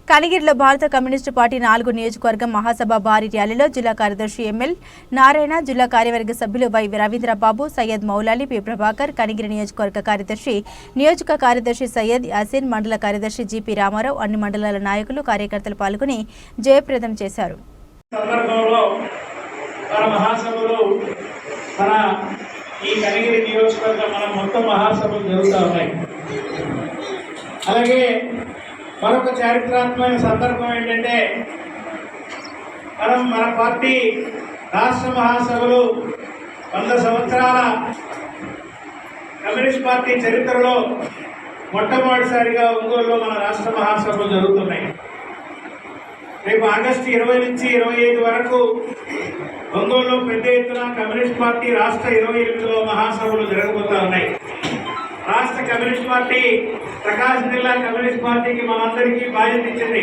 కనిగిరిలో భారత communist party 4 నియోజకవర్గం మహాసభ భారీ ర్యాలీలో జిల్లా కార్యదర్శి ఎంఎల్ నారాయణ, జిల్లా కార్యవర్గ సభ్యులు వై రవీంద్రబాబు, సయ్యద్ మౌలాలి, పి ప్రభాకర్, కనిగిరి నియోజకవర్గ కార్యదర్శి సయ్యద్ యాసిన్, మండల కార్యదర్శి జిపి రామారావు, అన్ని మండలాల నాయకులు, కార్యకర్తలు పాల్గొని జయప్రదం చేశారు. మరొక చారిత్రాత్మకమైన సందర్భం ఏంటంటే మన పార్టీ రాష్ట్ర మహాసభలు 100 సంవత్సరాల కమ్యూనిస్ట్ పార్టీ చరిత్రలో మొట్టమొదటిసారిగా ఒంగోలులో మన రాష్ట్ర మహాసభలు జరుగుతున్నాయి. రేపు ఆగస్టు 20 నుంచి 25 వరకు ఒంగోలులో పెద్ద ఎత్తున కమ్యూనిస్ట్ పార్టీ రాష్ట్ర 28లో మహాసభలు జరగబోతా ఉన్నాయి. రాష్ట్ర కమ్యూనిస్ట్ పార్టీ ప్రకాశం జిల్లా కమ్యూనిస్ట్ పార్టీకి మనందరికీ బాధ్యత ఇచ్చింది.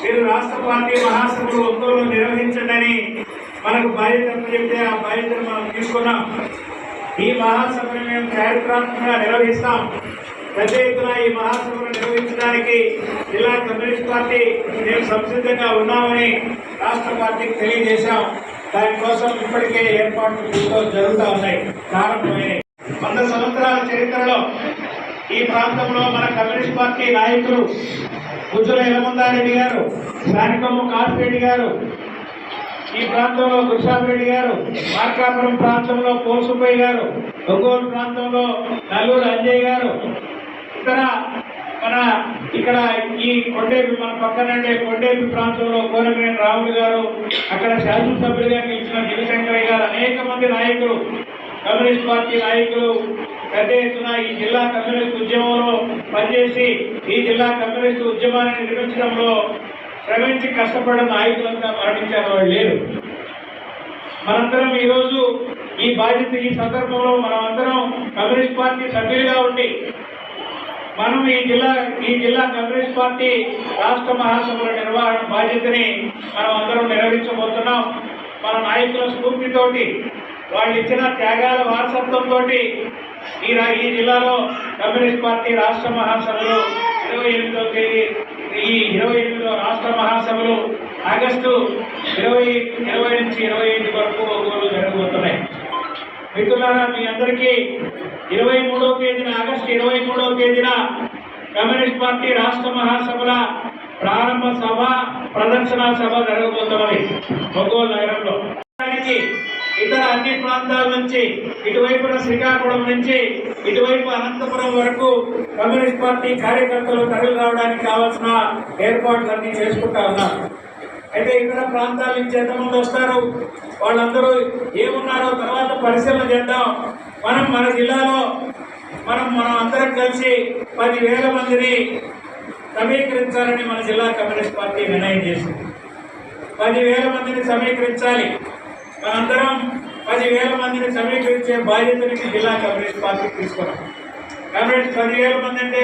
మీరు రాష్ట్ర పార్టీ మహాసభలు ఒంగోలు నిర్వహించండి అని మనకు బాధ్యత చెప్తే ఆ బాధ్యతను మనం తీసుకున్నాం. ఈ మహాసభను మేము చారిత్రాత్మకంగా నిర్వహిస్తాం. పెద్ద ఎత్తున ఈ మహాసభను నిర్వహించడానికి జిల్లా కమ్యూనిస్ట్ పార్టీ మేము సంసిద్ధంగా ఉన్నామని రాష్ట్ర పార్టీకి తెలియజేశాం. దానికోసం ఇప్పటికే ఏర్పాట్లు జరుగుతూ ఉన్నాయి, ప్రారంభమైనాయి. 100 సంవత్సరాల చరిత్రలో ఈ ప్రాంతంలో మన కమ్యూనిస్ట్ పార్టీ నాయకులు గుజ్జుల ఎలమందారెడ్డి గారు, శానికొమ్ము కాసిరెడ్డి గారు, ఈ ప్రాంతంలో గురుసామిరెడ్డి గారు, మార్కాపురం ప్రాంతంలో పోసుపయ్య గారు, ఒంగోలు ప్రాంతంలో నల్లూరు అంజయ్ గారు, ఇతర ఇక్కడ ఈ కొండేపి మన పక్కనండే కొండేపి ప్రాంతంలో కోనమేని రాములు గారు, అక్కడ శాసనసభ్యులుగా గెలిచిన దివిశంకరయ్య గారు, అనేక మంది నాయకులు, కమ్యూనిస్ట్ పార్టీ నాయకులు పెద్ద ఎత్తున ఈ జిల్లా కమ్యూనిస్ట్ ఉద్యమంలో పనిచేసి ఈ జిల్లా కమ్యూనిస్ట్ ఉద్యమాన్ని నిర్మించడంలో శ్రమించి కష్టపడిన నాయకులంతా మరణించారు, వాళ్ళు లేరు. మనందరం ఈరోజు ఈ బాధ్యత, ఈ సందర్భంలో మనమందరం కమ్యూనిస్ట్ పార్టీ సభ్యులుగా ఉండి మనం ఈ జిల్లా కమ్యూనిస్ట్ పార్టీ రాష్ట్ర మహాసభల నిర్వహణ బాధ్యతని మనం అందరం నిర్వహించబోతున్నాం. మన నాయకుల స్ఫూర్తితోటి, వాళ్ళు ఇచ్చిన త్యాగాల వారసత్వంతో ఈ జిల్లాలో కమ్యూనిస్ట్ పార్టీ రాష్ట్ర మహాసభలు 28వ తేదీ, ఈ 28వ రాష్ట్ర మహాసభలు ఆగస్టు 20 నుంచి 25 వరకు ఒంగోలు జరగబోతున్నాయి. మిత్రులారా, మీ అందరికీ 23వ తేదీన ఆగస్టు 23వ తేదీన కమ్యూనిస్ట్ పార్టీ రాష్ట్ర మహాసభల ప్రారంభ సభ, ప్రదర్శన సభ జరగబోతున్నది ఒంగోలు నగరంలో. ఇతర అన్ని ప్రాంతాల నుంచి, ఇటువైపున శ్రీకాకుళం నుంచి ఇటువైపు అనంతపురం వరకు కమ్యూనిస్ట్ పార్టీ కార్యకర్తలు తరలి రావడానికి కావాల్సిన ఏర్పాట్లన్నీ చేసుకుంటా ఉన్నారు. అయితే ఇతర ప్రాంతాల నుంచి ఎంతమంది వస్తారు, వాళ్ళందరూ ఏమున్నారో తర్వాత పరిశీలన చేద్దాం. మన జిల్లాలో మనం అందరం కలిసి 10,000 మందిని సమీకరించాలని మన జిల్లా కమ్యూనిస్ట్ పార్టీ నిర్ణయం చేసింది. 10,000 మందిని సమీకరించాలి. మనందరం 10,000 మందిని సమీకరించే బాధ్యతని జిల్లా కమ్యూనిస్ట్ పార్టీ తీసుకున్నాం. కాబట్టి 10,000 మంది అంటే